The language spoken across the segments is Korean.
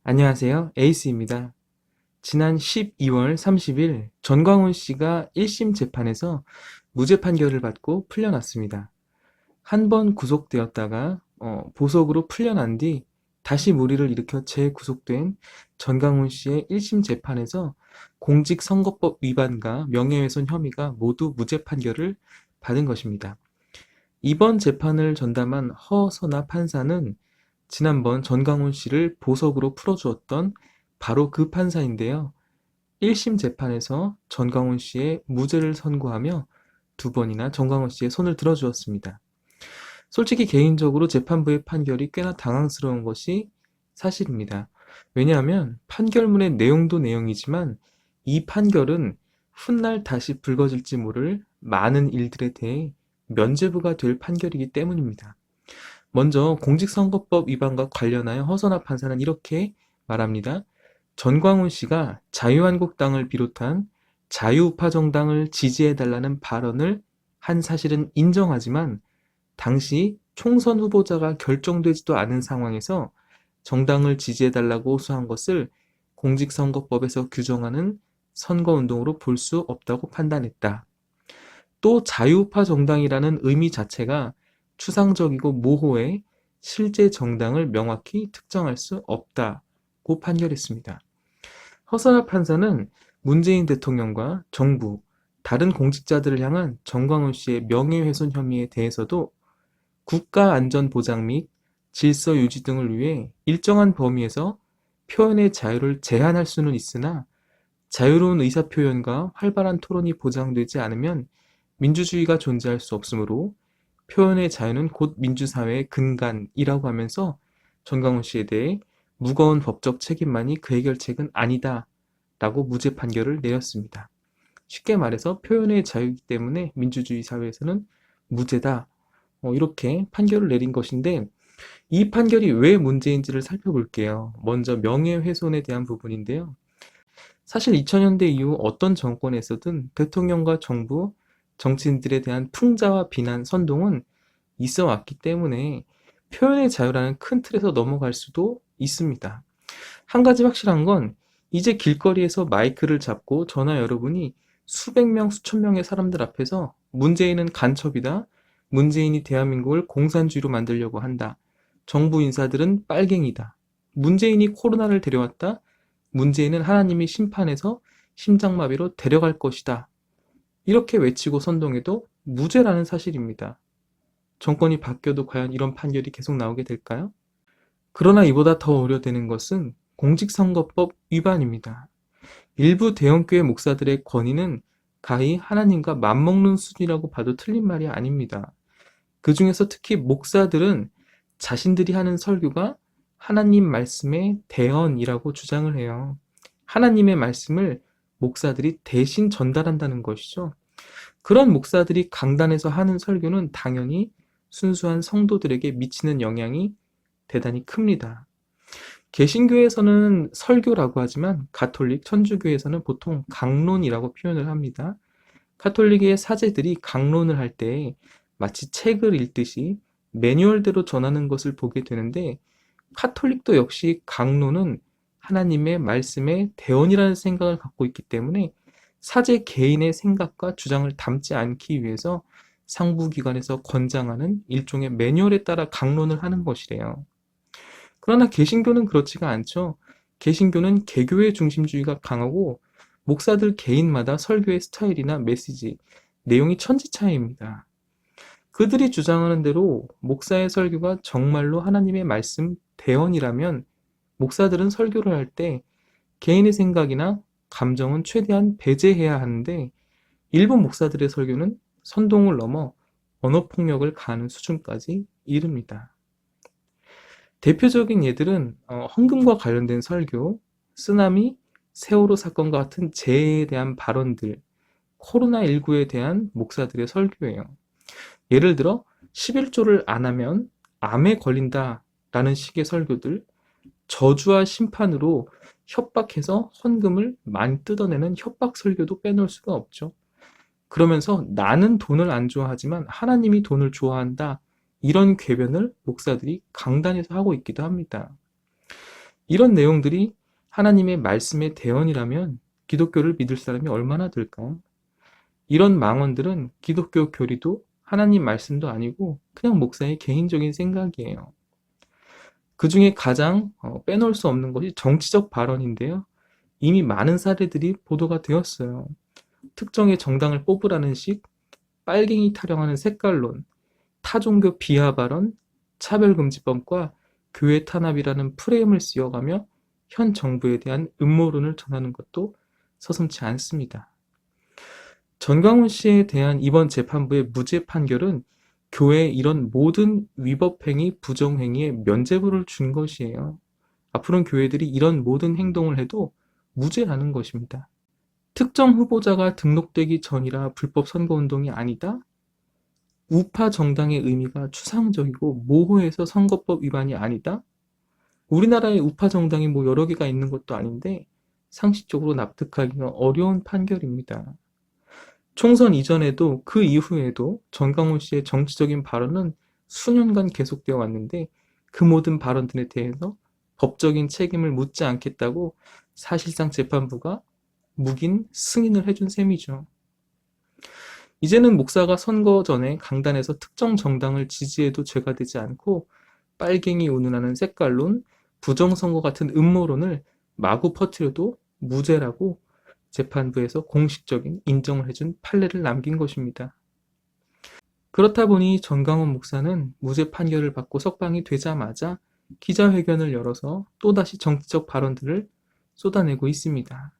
안녕하세요. 에이스입니다. 지난 12월 30일 전광훈 씨가 1심 재판에서 무죄 판결을 받고 풀려났습니다. 한 번 구속되었다가 보석으로 풀려난 뒤 다시 무리를 일으켜 재구속된 전광훈 씨의 1심 재판에서 공직선거법 위반과 명예훼손 혐의가 모두 무죄 판결을 받은 것입니다. 이번 재판을 전담한 허선아 판사는 지난번 전광훈 씨를 보석으로 풀어주었던 바로 그 판사인데요. 1심 재판에서 전광훈 씨의 무죄를 선고하며 두 번이나 전광훈 씨의 손을 들어주었습니다. 솔직히 개인적으로 재판부의 판결이 꽤나 당황스러운 것이 사실입니다. 왜냐하면 판결문의 내용도 내용이지만 이 판결은 훗날 다시 불거질지 모를 많은 일들에 대해 면죄부가 될 판결이기 때문입니다. 먼저 공직선거법 위반과 관련하여 허선아 판사는 이렇게 말합니다. 전광훈 씨가 자유한국당을 비롯한 자유우파 정당을 지지해달라는 발언을 한 사실은 인정하지만 당시 총선 후보자가 결정되지도 않은 상황에서 정당을 지지해달라고 호소한 것을 공직선거법에서 규정하는 선거운동으로 볼 수 없다고 판단했다. 또 자유우파 정당이라는 의미 자체가 추상적이고 모호해 실제 정당을 명확히 특정할 수 없다고 판결했습니다. 허선아 판사는 문재인 대통령과 정부, 다른 공직자들을 향한 전광훈 씨의 명예훼손 혐의에 대해서도 국가안전보장 및 질서 유지 등을 위해 일정한 범위에서 표현의 자유를 제한할 수는 있으나 자유로운 의사표현과 활발한 토론이 보장되지 않으면 민주주의가 존재할 수 없으므로 표현의 자유는 곧 민주사회의 근간이라고 하면서 전광훈 씨에 대해 무거운 법적 책임만이 그 해결책은 아니다 라고 무죄 판결을 내렸습니다. 쉽게 말해서 표현의 자유이기 때문에 민주주의 사회에서는 무죄다. 이렇게 판결을 내린 것인데 이 판결이 왜 문제인지를 살펴볼게요. 먼저 명예훼손에 대한 부분인데요. 사실 2000년대 이후 어떤 정권에서든 대통령과 정부, 정치인들에 대한 풍자와 비난, 선동은 있어 왔기 때문에 표현의 자유라는 큰 틀에서 넘어갈 수도 있습니다. 한 가지 확실한 건 이제 길거리에서 마이크를 잡고 저나 여러분이 수백 명, 수천 명의 사람들 앞에서 문재인은 간첩이다. 문재인이 대한민국을 공산주의로 만들려고 한다. 정부 인사들은 빨갱이다. 문재인이 코로나를 데려왔다. 문재인은 하나님이 심판해서 심장마비로 데려갈 것이다. 이렇게 외치고 선동해도 무죄라는 사실입니다. 정권이 바뀌어도 과연 이런 판결이 계속 나오게 될까요? 그러나 이보다 더 우려되는 것은 공직선거법 위반입니다. 일부 대형교회 목사들의 권위는 가히 하나님과 맞먹는 수준이라고 봐도 틀린 말이 아닙니다. 그 중에서 특히 목사들은 자신들이 하는 설교가 하나님 말씀의 대언이라고 주장을 해요. 하나님의 말씀을 목사들이 대신 전달한다는 것이죠. 그런 목사들이 강단에서 하는 설교는 당연히 순수한 성도들에게 미치는 영향이 대단히 큽니다. 개신교에서는 설교라고 하지만 가톨릭, 천주교에서는 보통 강론이라고 표현을 합니다. 가톨릭의 사제들이 강론을 할 때 마치 책을 읽듯이 매뉴얼대로 전하는 것을 보게 되는데 카톨릭도 역시 강론은 하나님의 말씀의 대언이라는 생각을 갖고 있기 때문에 사제 개인의 생각과 주장을 담지 않기 위해서 상부기관에서 권장하는 일종의 매뉴얼에 따라 강론을 하는 것이래요. 그러나 개신교는 그렇지가 않죠. 개신교는 개교의 중심주의가 강하고 목사들 개인마다 설교의 스타일이나 메시지, 내용이 천지차이입니다. 그들이 주장하는 대로 목사의 설교가 정말로 하나님의 말씀 대언이라면 목사들은 설교를 할 때 개인의 생각이나 감정은 최대한 배제해야 하는데 일부 목사들의 설교는 선동을 넘어 언어폭력을 가하는 수준까지 이릅니다. 대표적인 예들은 헌금과 관련된 설교, 쓰나미, 세월호 사건과 같은 재해에 대한 발언들, 코로나19에 대한 목사들의 설교예요. 예를 들어 11조를 안 하면 암에 걸린다라는 식의 설교들, 저주와 심판으로 협박해서 헌금을 많이 뜯어내는 협박 설교도 빼놓을 수가 없죠. 그러면서 나는 돈을 안 좋아하지만 하나님이 돈을 좋아한다. 이런 궤변을 목사들이 강단에서 하고 있기도 합니다. 이런 내용들이 하나님의 말씀의 대언이라면 기독교를 믿을 사람이 얼마나 될까요? 이런 망언들은 기독교 교리도 하나님 말씀도 아니고 그냥 목사의 개인적인 생각이에요. 그 중에 가장 빼놓을 수 없는 것이 정치적 발언인데요. 이미 많은 사례들이 보도가 되었어요. 특정의 정당을 뽑으라는 식, 빨갱이 타령하는 색깔론, 타종교 비하 발언, 차별금지법과 교회 탄압이라는 프레임을 씌워가며 현 정부에 대한 음모론을 전하는 것도 서슴지 않습니다. 전광훈 씨에 대한 이번 재판부의 무죄 판결은 교회에 이런 모든 위법행위, 부정행위에 면죄부를 준 것이에요. 앞으로는 교회들이 이런 모든 행동을 해도 무죄라는 것입니다. 특정 후보자가 등록되기 전이라 불법 선거운동이 아니다? 우파 정당의 의미가 추상적이고 모호해서 선거법 위반이 아니다? 우리나라에 우파 정당이 여러 개가 있는 것도 아닌데 상식적으로 납득하기가 어려운 판결입니다. 총선 이전에도 그 이후에도 전광훈 씨의 정치적인 발언은 수년간 계속되어 왔는데 그 모든 발언들에 대해서 법적인 책임을 묻지 않겠다고 사실상 재판부가 묵인 승인을 해준 셈이죠. 이제는 목사가 선거 전에 강단에서 특정 정당을 지지해도 죄가 되지 않고 빨갱이 운운하는 색깔론, 부정선거 같은 음모론을 마구 퍼뜨려도 무죄라고 재판부에서 공식적인 인정을 해준 판례를 남긴 것입니다. 그렇다 보니 전광훈 목사는 무죄 판결을 받고 석방이 되자마자 기자회견을 열어서 또다시 정치적 발언들을 쏟아내고 있습니다.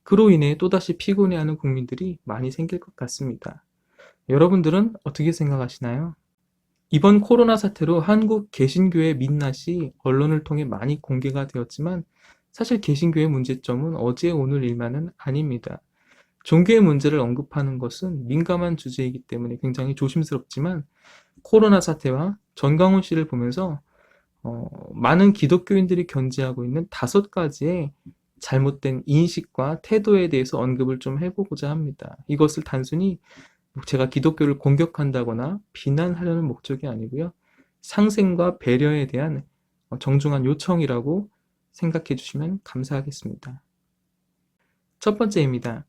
그로 인해 또다시 피곤해하는 국민들이 많이 생길 것 같습니다. 여러분들은 어떻게 생각하시나요? 이번 코로나 사태로 한국 개신교의 민낯이 언론을 통해 많이 공개가 되었지만 사실 개신교의 문제점은 어제 오늘 일만은 아닙니다. 종교의 문제를 언급하는 것은 민감한 주제이기 때문에 굉장히 조심스럽지만 코로나 사태와 전광훈 씨를 보면서 많은 기독교인들이 견지하고 있는 5가지의 잘못된 인식과 태도에 대해서 언급을 좀 해보고자 합니다. 이것을 단순히 제가 기독교를 공격한다거나 비난하려는 목적이 아니고요. 상생과 배려에 대한 정중한 요청이라고 생각해 주시면 감사하겠습니다. 첫 번째입니다.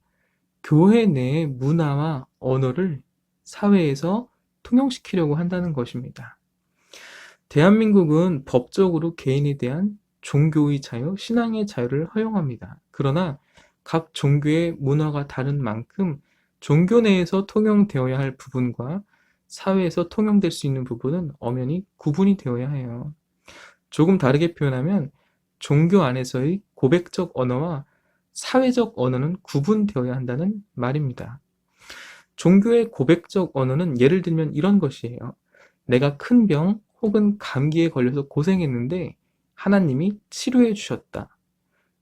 교회 내의 문화와 언어를 사회에서 통용시키려고 한다는 것입니다. 대한민국은 법적으로 개인에 대한 종교의 자유, 신앙의 자유를 허용합니다. 그러나 각 종교의 문화가 다른 만큼 종교 내에서 통용되어야 할 부분과 사회에서 통용될 수 있는 부분은 엄연히 구분이 되어야 해요. 조금 다르게 표현하면 종교 안에서의 고백적 언어와 사회적 언어는 구분되어야 한다는 말입니다. 종교의 고백적 언어는 예를 들면 이런 것이에요. 내가 큰 병 혹은 감기에 걸려서 고생했는데 하나님이 치료해 주셨다.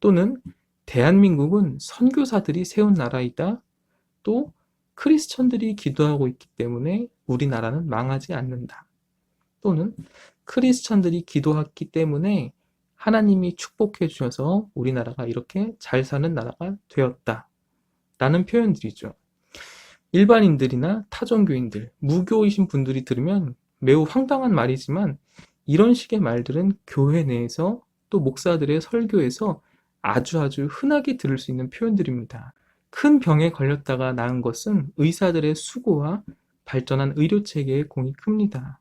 또는 대한민국은 선교사들이 세운 나라이다. 또 크리스천들이 기도하고 있기 때문에 우리나라는 망하지 않는다. 또는 크리스천들이 기도했기 때문에 하나님이 축복해 주셔서 우리나라가 이렇게 잘 사는 나라가 되었다. 라는 표현들이죠. 일반인들이나 타종교인들, 무교이신 분들이 들으면 매우 황당한 말이지만 이런 식의 말들은 교회 내에서 또 목사들의 설교에서 아주 흔하게 들을 수 있는 표현들입니다. 큰 병에 걸렸다가 나은 것은 의사들의 수고와 발전한 의료체계의 공이 큽니다.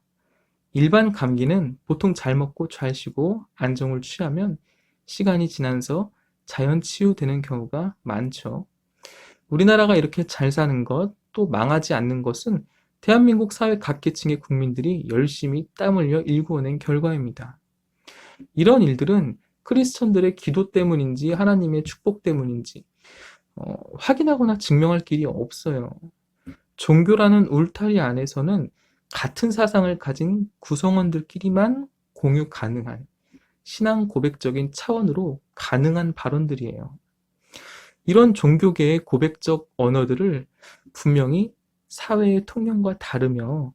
일반 감기는 보통 잘 먹고 잘 쉬고 안정을 취하면 시간이 지나서 자연 치유되는 경우가 많죠. 우리나라가 이렇게 잘 사는 것, 또 망하지 않는 것은 대한민국 사회 각계층의 국민들이 열심히 땀 흘려 일구어낸 결과입니다. 이런 일들은 크리스천들의 기도 때문인지 하나님의 축복 때문인지 확인하거나 증명할 길이 없어요. 종교라는 울타리 안에서는 같은 사상을 가진 구성원들끼리만 공유 가능한 신앙 고백적인 차원으로 가능한 발언들이에요. 이런 종교계의 고백적 언어들을 분명히 사회의 통념과 다르며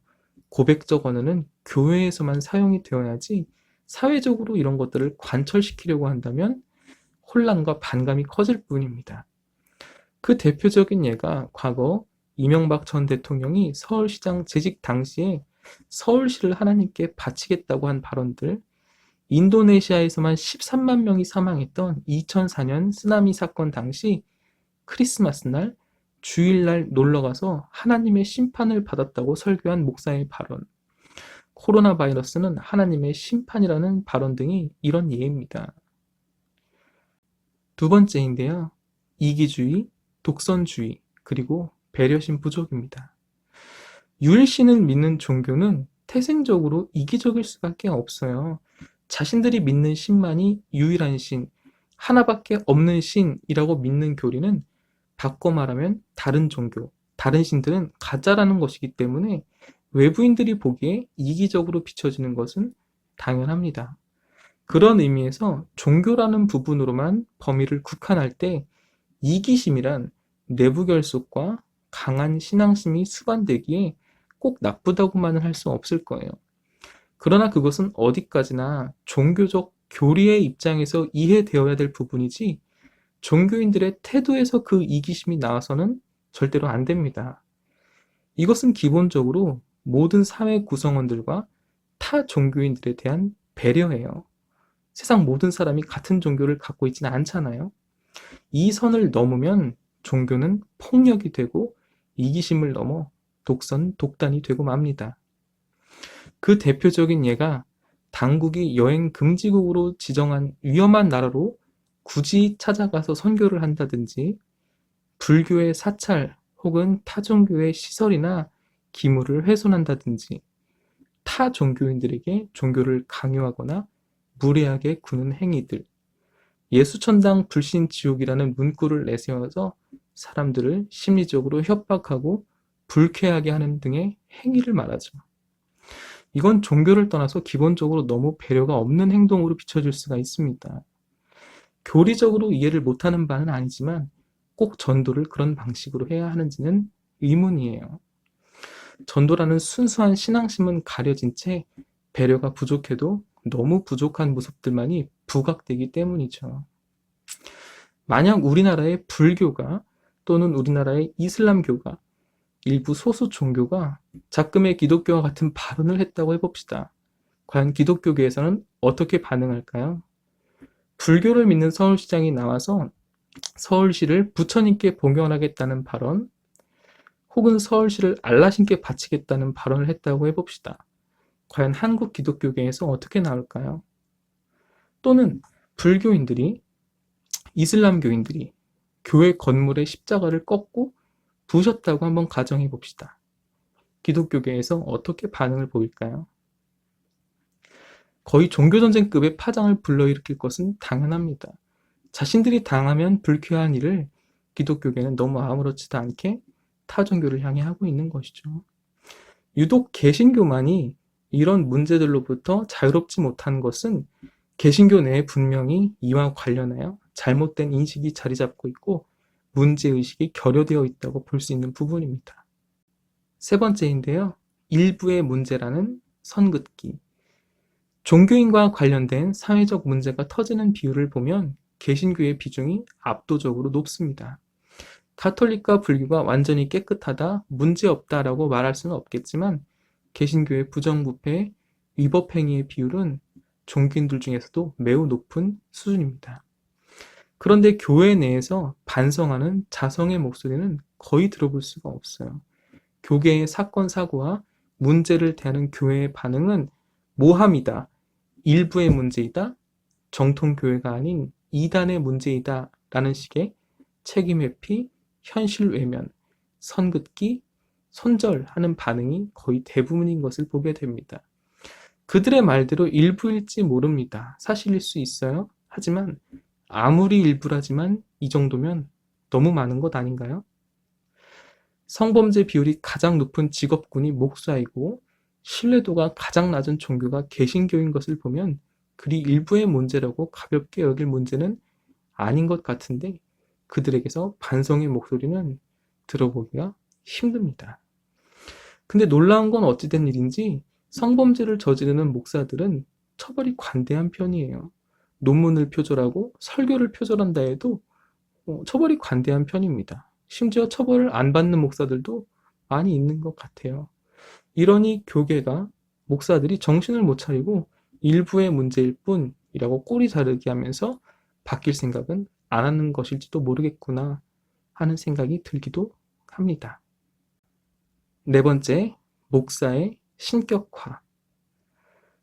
고백적 언어는 교회에서만 사용이 되어야지 사회적으로 이런 것들을 관철시키려고 한다면 혼란과 반감이 커질 뿐입니다. 그 대표적인 예가 과거 이명박 전 대통령이 서울시장 재직 당시에 서울시를 하나님께 바치겠다고 한 발언들, 인도네시아에서만 13만 명이 사망했던 2004년 쓰나미 사건 당시 크리스마스 날 주일날 놀러가서 하나님의 심판을 받았다고 설교한 목사의 발언, 코로나 바이러스는 하나님의 심판이라는 발언 등이 이런 예입니다. 두 번째인데요. 이기주의, 독선주의, 그리고 배려심 부족입니다. 유일신을 믿는 종교는 태생적으로 이기적일 수밖에 없어요. 자신들이 믿는 신만이 유일한 신, 하나밖에 없는 신이라고 믿는 교리는 바꿔 말하면 다른 종교, 다른 신들은 가짜라는 것이기 때문에 외부인들이 보기에 이기적으로 비춰지는 것은 당연합니다. 그런 의미에서 종교라는 부분으로만 범위를 국한할 때 이기심이란 내부 결속과 강한 신앙심이 수반되기에 꼭 나쁘다고만은 할 수 없을 거예요. 그러나 그것은 어디까지나 종교적 교리의 입장에서 이해되어야 될 부분이지 종교인들의 태도에서 그 이기심이 나와서는 절대로 안 됩니다. 이것은 기본적으로 모든 사회 구성원들과 타 종교인들에 대한 배려예요. 세상 모든 사람이 같은 종교를 갖고 있지는 않잖아요. 이 선을 넘으면 종교는 폭력이 되고 이기심을 넘어 독선, 독단이 되고 맙니다. 그 대표적인 예가 당국이 여행 금지국으로 지정한 위험한 나라로 굳이 찾아가서 선교를 한다든지 불교의 사찰 혹은 타종교의 시설이나 기물을 훼손한다든지 타 종교인들에게 종교를 강요하거나 무례하게 구는 행위들, 예수천당 불신지옥이라는 문구를 내세워서 사람들을 심리적으로 협박하고 불쾌하게 하는 등의 행위를 말하죠. 이건 종교를 떠나서 기본적으로 너무 배려가 없는 행동으로 비춰질 수가 있습니다. 교리적으로 이해를 못하는 바는 아니지만 꼭 전도를 그런 방식으로 해야 하는지는 의문이에요. 전도라는 순수한 신앙심은 가려진 채 배려가 부족해도 너무 부족한 모습들만이 부각되기 때문이죠. 만약 우리나라의 불교가 또는 우리나라의 이슬람교가 일부 소수 종교가 작금의 기독교와 같은 발언을 했다고 해봅시다. 과연 기독교계에서는 어떻게 반응할까요? 불교를 믿는 서울시장이 나와서 서울시를 부처님께 봉헌하겠다는 발언, 혹은 서울시를 알라신께 바치겠다는 발언을 했다고 해봅시다. 과연 한국 기독교계에서 어떻게 나올까요? 또는 불교인들이, 이슬람교인들이 교회 건물에 십자가를 꺾고 부셨다고 한번 가정해 봅시다. 기독교계에서 어떻게 반응을 보일까요? 거의 종교전쟁급의 파장을 불러일으킬 것은 당연합니다. 자신들이 당하면 불쾌한 일을 기독교계는 너무 아무렇지도 않게 타 종교를 향해 하고 있는 것이죠. 유독 개신교만이 이런 문제들로부터 자유롭지 못한 것은 개신교 내에 분명히 이와 관련하여 잘못된 인식이 자리 잡고 있고 문제의식이 결여되어 있다고 볼 수 있는 부분입니다. 세 번째인데요. 일부의 문제라는 선긋기. 종교인과 관련된 사회적 문제가 터지는 비율을 보면 개신교의 비중이 압도적으로 높습니다. 가톨릭과 불교가 완전히 깨끗하다, 문제없다라고 말할 수는 없겠지만 개신교의 부정부패, 위법행위의 비율은 종교인들 중에서도 매우 높은 수준입니다. 그런데 교회 내에서 반성하는 자성의 목소리는 거의 들어볼 수가 없어요. 교계의 사건, 사고와 문제를 대하는 교회의 반응은 모함이다, 일부의 문제이다, 정통교회가 아닌 이단의 문제이다 라는 식의 책임 회피, 현실 외면, 선긋기, 손절하는 반응이 거의 대부분인 것을 보게 됩니다. 그들의 말대로 일부일지 모릅니다. 사실일 수 있어요. 하지만 아무리 일부라지만 이 정도면 너무 많은 것 아닌가요? 성범죄 비율이 가장 높은 직업군이 목사이고 신뢰도가 가장 낮은 종교가 개신교인 것을 보면 그리 일부의 문제라고 가볍게 여길 문제는 아닌 것 같은데 그들에게서 반성의 목소리는 들어보기가 힘듭니다. 근데 놀라운 건 어찌된 일인지 성범죄를 저지르는 목사들은 처벌이 관대한 편이에요. 논문을 표절하고 설교를 표절한다 해도 처벌이 관대한 편입니다. 심지어 처벌을 안 받는 목사들도 많이 있는 것 같아요. 이러니 교계가, 목사들이 정신을 못 차리고 일부의 문제일 뿐이라고 꼬리 자르기 하면서 바뀔 생각은 안 하는 것일지도 모르겠구나 하는 생각이 들기도 합니다. 네 번째, 목사의 신격화.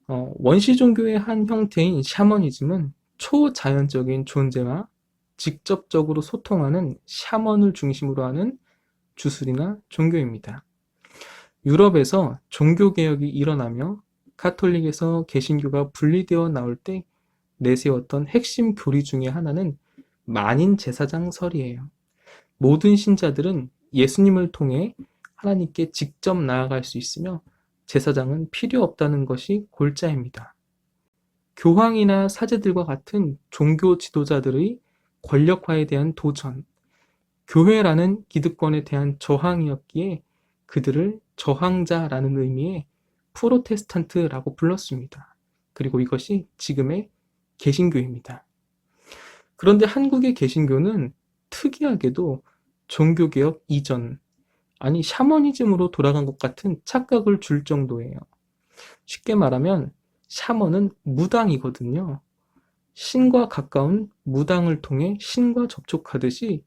원시 종교의 한 형태인 샤머니즘은 초자연적인 존재와 직접적으로 소통하는 샤먼을 중심으로 하는 주술이나 종교입니다. 유럽에서 종교개혁이 일어나며 카톨릭에서 개신교가 분리되어 나올 때 내세웠던 핵심 교리 중에 하나는 만인 제사장설이에요. 모든 신자들은 예수님을 통해 하나님께 직접 나아갈 수 있으며 제사장은 필요 없다는 것이 골자입니다. 교황이나 사제들과 같은 종교 지도자들의 권력화에 대한 도전, 교회라는 기득권에 대한 저항이었기에 그들을 저항자라는 의미의 프로테스탄트라고 불렀습니다. 그리고 이것이 지금의 개신교입니다. 그런데 한국의 개신교는 특이하게도 종교개혁 이전, 아니 샤머니즘으로 돌아간 것 같은 착각을 줄 정도예요. 쉽게 말하면 샤먼은 무당이거든요. 신과 가까운 무당을 통해 신과 접촉하듯이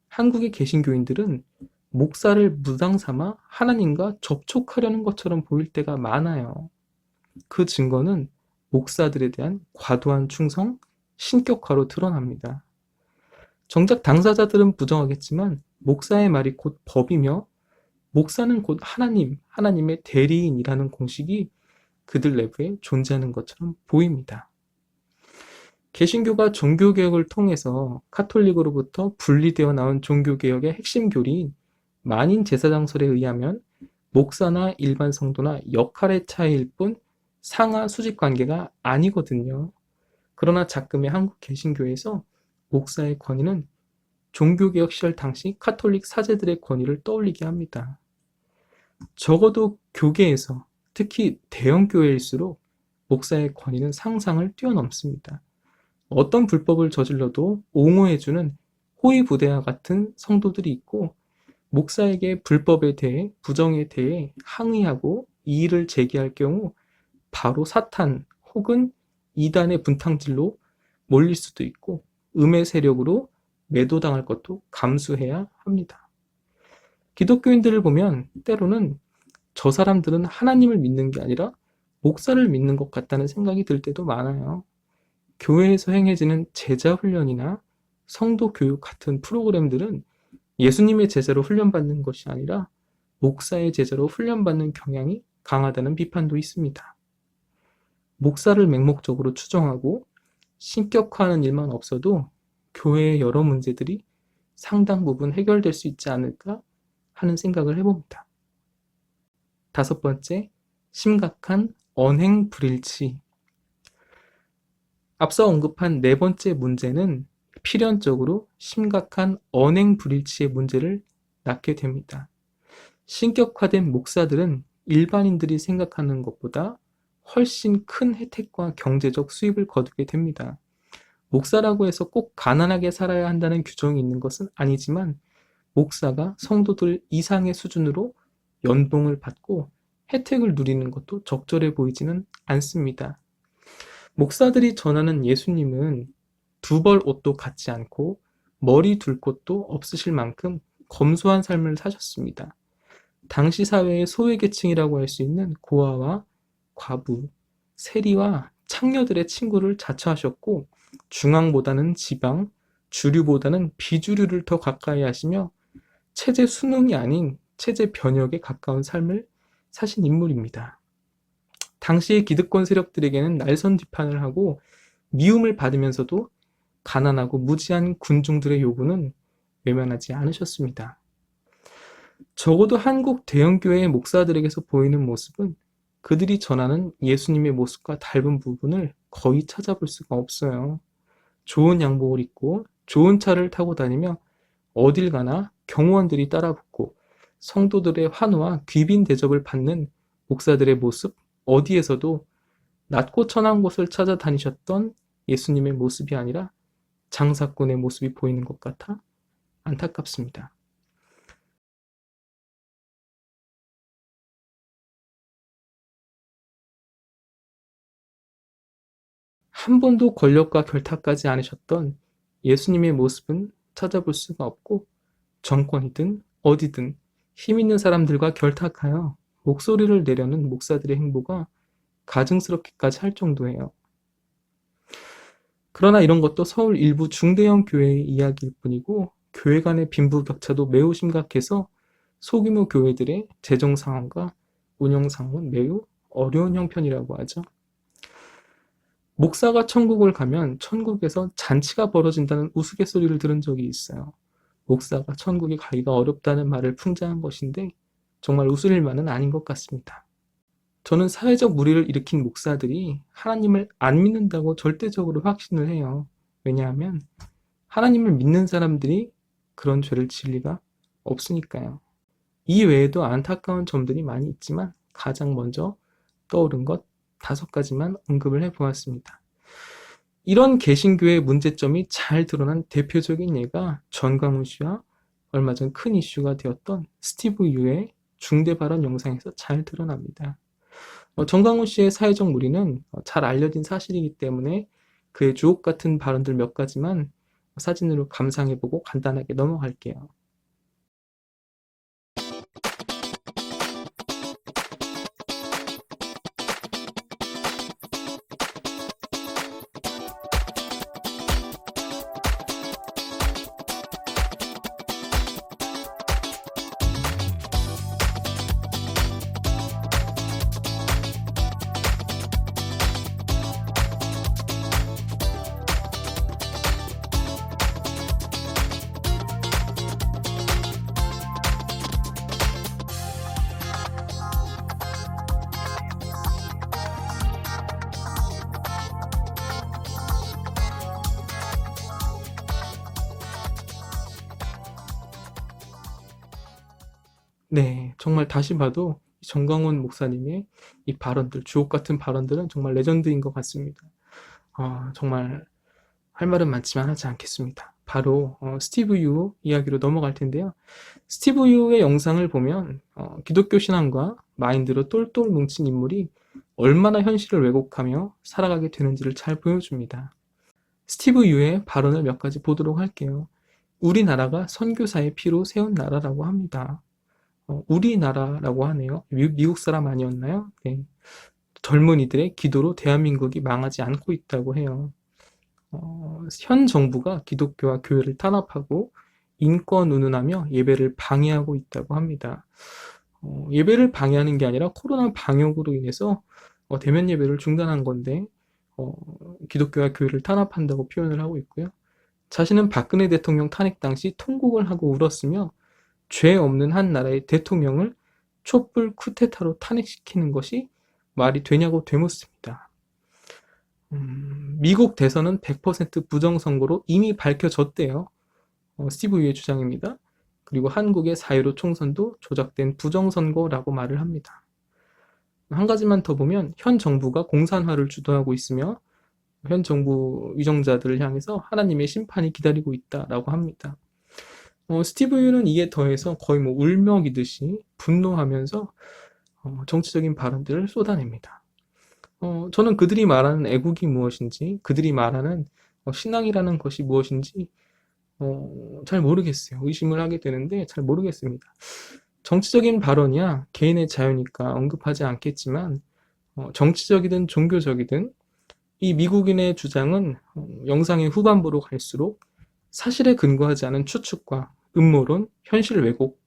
한국의 개신교인들은 목사를 무당 삼아 하나님과 접촉하려는 것처럼 보일 때가 많아요. 그 증거는 목사들에 대한 과도한 충성, 신격화로 드러납니다. 정작 당사자들은 부정하겠지만 목사의 말이 곧 법이며 목사는 곧 하나님, 하나님의 대리인이라는 공식이 그들 내부에 존재하는 것처럼 보입니다. 개신교가 종교개혁을 통해서 카톨릭으로부터 분리되어 나온 종교개혁의 핵심 교리인 만인 제사장설에 의하면 목사나 일반 성도나 역할의 차이일 뿐 상하 수직 관계가 아니거든요. 그러나 작금의 한국 개신교에서 목사의 권위는 종교개혁 시절 당시 카톨릭 사제들의 권위를 떠올리게 합니다. 적어도 교계에서, 특히 대형 교회일수록 목사의 권위는 상상을 뛰어넘습니다. 어떤 불법을 저질러도 옹호해주는 호위부대와 같은 성도들이 있고 목사에게 불법에 대해, 부정에 대해 항의하고 이의를 제기할 경우 바로 사탄 혹은 이단의 분탕질로 몰릴 수도 있고 음의 세력으로 매도당할 것도 감수해야 합니다. 기독교인들을 보면 때로는 저 사람들은 하나님을 믿는 게 아니라 목사를 믿는 것 같다는 생각이 들 때도 많아요. 교회에서 행해지는 제자 훈련이나 성도 교육 같은 프로그램들은 예수님의 제자로 훈련받는 것이 아니라 목사의 제자로 훈련받는 경향이 강하다는 비판도 있습니다. 목사를 맹목적으로 추종하고 신격화하는 일만 없어도 교회의 여러 문제들이 상당 부분 해결될 수 있지 않을까 하는 생각을 해봅니다. 다섯 번째, 심각한 언행 불일치. 앞서 언급한 네 번째 문제는 필연적으로 심각한 언행 불일치의 문제를 낳게 됩니다. 신격화된 목사들은 일반인들이 생각하는 것보다 훨씬 큰 혜택과 경제적 수입을 거두게 됩니다. 목사라고 해서 꼭 가난하게 살아야 한다는 규정이 있는 것은 아니지만 목사가 성도들 이상의 수준으로 연봉을 받고 혜택을 누리는 것도 적절해 보이지는 않습니다. 목사들이 전하는 예수님은 두 벌 옷도 갖지 않고 머리 둘 곳도 없으실 만큼 검소한 삶을 사셨습니다. 당시 사회의 소외계층이라고 할 수 있는 고아와 과부, 세리와 창녀들의 친구를 자처하셨고 중앙보다는 지방, 주류보다는 비주류를 더 가까이 하시며 체제 순응이 아닌 체제 변혁에 가까운 삶을 사신 인물입니다. 당시의 기득권 세력들에게는 날선 비판을 하고 미움을 받으면서도 가난하고 무지한 군중들의 요구는 외면하지 않으셨습니다. 적어도 한국 대형교회의 목사들에게서 보이는 모습은 그들이 전하는 예수님의 모습과 닮은 부분을 거의 찾아볼 수가 없어요. 좋은 양복을 입고 좋은 차를 타고 다니며 어딜 가나 경호원들이 따라붙고 성도들의 환호와 귀빈 대접을 받는 목사들의 모습, 어디에서도 낮고 천한 곳을 찾아다니셨던 예수님의 모습이 아니라 장사꾼의 모습이 보이는 것 같아 안타깝습니다. 한 번도 권력과 결탁하지 않으셨던 예수님의 모습은 찾아볼 수가 없고 정권이든 어디든 힘 있는 사람들과 결탁하여 목소리를 내려는 목사들의 행보가 가증스럽기까지 할 정도예요. 그러나 이런 것도 서울 일부 중대형 교회의 이야기일 뿐이고 교회 간의 빈부격차도 매우 심각해서 소규모 교회들의 재정 상황과 운영 상황은 매우 어려운 형편이라고 하죠. 목사가 천국을 가면 천국에서 잔치가 벌어진다는 우스갯소리를 들은 적이 있어요. 목사가 천국에 가기가 어렵다는 말을 풍자한 것인데 정말 웃을 일만은 아닌 것 같습니다. 저는 사회적 무리를 일으킨 목사들이 하나님을 안 믿는다고 절대적으로 확신을 해요. 왜냐하면 하나님을 믿는 사람들이 그런 죄를 지을 리가 없으니까요. 이 외에도 안타까운 점들이 많이 있지만 가장 먼저 떠오른 것 5가지만 언급을 해보았습니다. 이런 개신교의 문제점이 잘 드러난 대표적인 예가 전광훈 씨와 얼마 전 큰 이슈가 되었던 스티브 유의 중대 발언 영상에서 잘 드러납니다. 전광훈 씨의 사회적 무리는 잘 알려진 사실이기 때문에 그의 주옥 같은 발언들 몇 가지만 사진으로 감상해보고 간단하게 넘어갈게요. 네, 정말 다시 봐도 정광훈 목사님의 이 발언들, 주옥 같은 발언들은 정말 레전드인 것 같습니다. 정말 할 말은 많지만 하지 않겠습니다. 바로 스티브 유 이야기로 넘어갈 텐데요. 스티브 유의 영상을 보면 기독교 신앙과 마인드로 똘똘 뭉친 인물이 얼마나 현실을 왜곡하며 살아가게 되는지를 잘 보여줍니다. 스티브 유의 발언을 몇 가지 보도록 할게요. 우리나라가 선교사의 피로 세운 나라라고 합니다. 우리나라라고 하네요. 미국 사람 아니었나요? 네. 젊은이들의 기도로 대한민국이 망하지 않고 있다고 해요. 현 정부가 기독교와 교회를 탄압하고 인권 운운하며 예배를 방해하고 있다고 합니다. 예배를 방해하는 게 아니라 코로나 방역으로 인해서 대면 예배를 중단한 건데 기독교와 교회를 탄압한다고 표현을 하고 있고요. 자신은 박근혜 대통령 탄핵 당시 통곡을 하고 울었으며 죄 없는 한 나라의 대통령을 촛불 쿠데타로 탄핵시키는 것이 말이 되냐고 되묻습니다. 미국 대선은 100% 부정선거로 이미 밝혀졌대요. 스티브 유의 주장입니다. 그리고 한국의 4.15 총선도 조작된 부정선거라고 말을 합니다. 한 가지만 더 보면 현 정부가 공산화를 주도하고 있으며 현 정부 위정자들을 향해서 하나님의 심판이 기다리고 있다라고 합니다. 스티브 유는 이에 더해서 거의 울먹이듯이 분노하면서 정치적인 발언들을 쏟아냅니다. 저는 그들이 말하는 애국이 무엇인지, 그들이 말하는 신앙이라는 것이 무엇인지 잘 모르겠어요. 의심을 하게 되는데 잘 모르겠습니다. 정치적인 발언이야 개인의 자유니까 언급하지 않겠지만 정치적이든 종교적이든 이 미국인의 주장은 영상의 후반부로 갈수록 사실에 근거하지 않은 추측과 음모론, 현실 왜곡,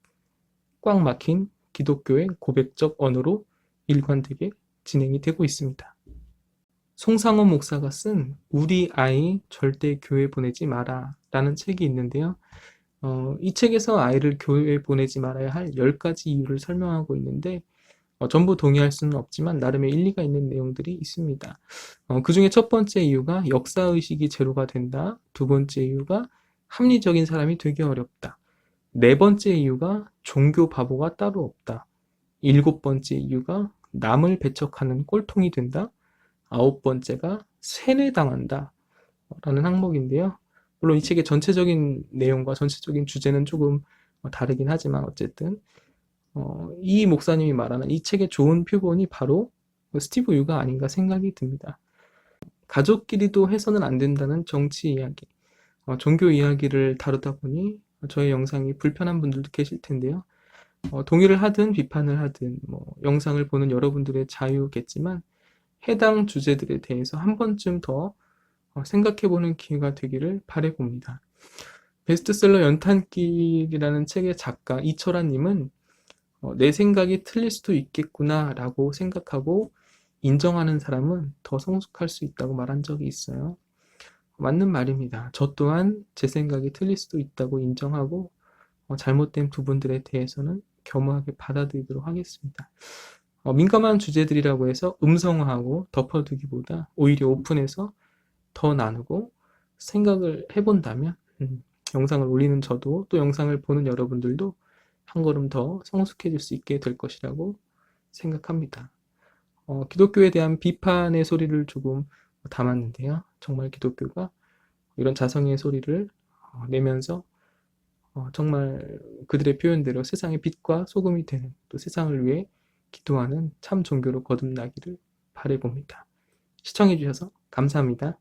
꽉 막힌 기독교의 고백적 언어로 일관되게 진행이 되고 있습니다. 송상호 목사가 쓴 우리 아이 절대 교회 보내지 마라 라는 책이 있는데요. 이 책에서 아이를 교회에 보내지 말아야 할 10가지 이유를 설명하고 있는데 전부 동의할 수는 없지만 나름의 일리가 있는 내용들이 있습니다. 그 중에 첫 번째 이유가 역사의식이 제로가 된다. 두 번째 이유가 합리적인 사람이 되기 어렵다. 네 번째 이유가 종교 바보가 따로 없다. 7번째 이유가 남을 배척하는 꼴통이 된다. 9번째가 세뇌당한다. 라는 항목인데요. 물론 이 책의 전체적인 내용과 전체적인 주제는 조금 다르긴 하지만 어쨌든 이 목사님이 말하는 이 책의 좋은 표본이 바로 스티브 유가 아닌가 생각이 듭니다. 가족끼리도 해서는 안 된다는 정치 이야기, 종교 이야기를 다루다 보니 저의 영상이 불편한 분들도 계실 텐데요. 동의를 하든 비판을 하든 영상을 보는 여러분들의 자유겠지만 해당 주제들에 대해서 한 번쯤 더 생각해보는 기회가 되기를 바라봅니다. 베스트셀러 연탄길이라는 책의 작가 이철환님은 내 생각이 틀릴 수도 있겠구나 라고 생각하고 인정하는 사람은 더 성숙할 수 있다고 말한 적이 있어요. 맞는 말입니다. 저 또한 제 생각이 틀릴 수도 있다고 인정하고 잘못된 부분들에 대해서는 겸허하게 받아들이도록 하겠습니다. 민감한 주제들이라고 해서 음성화하고 덮어두기보다 오히려 오픈해서 더 나누고 생각을 해본다면 영상을 올리는 저도 또 영상을 보는 여러분들도 한 걸음 더 성숙해질 수 있게 될 것이라고 생각합니다. 기독교에 대한 비판의 소리를 조금 담았는데요. 정말 기독교가 이런 자성의 소리를 내면서 정말 그들의 표현대로 세상의 빛과 소금이 되는, 또 세상을 위해 기도하는 참 종교로 거듭나기를 바라봅니다. 시청해주셔서 감사합니다.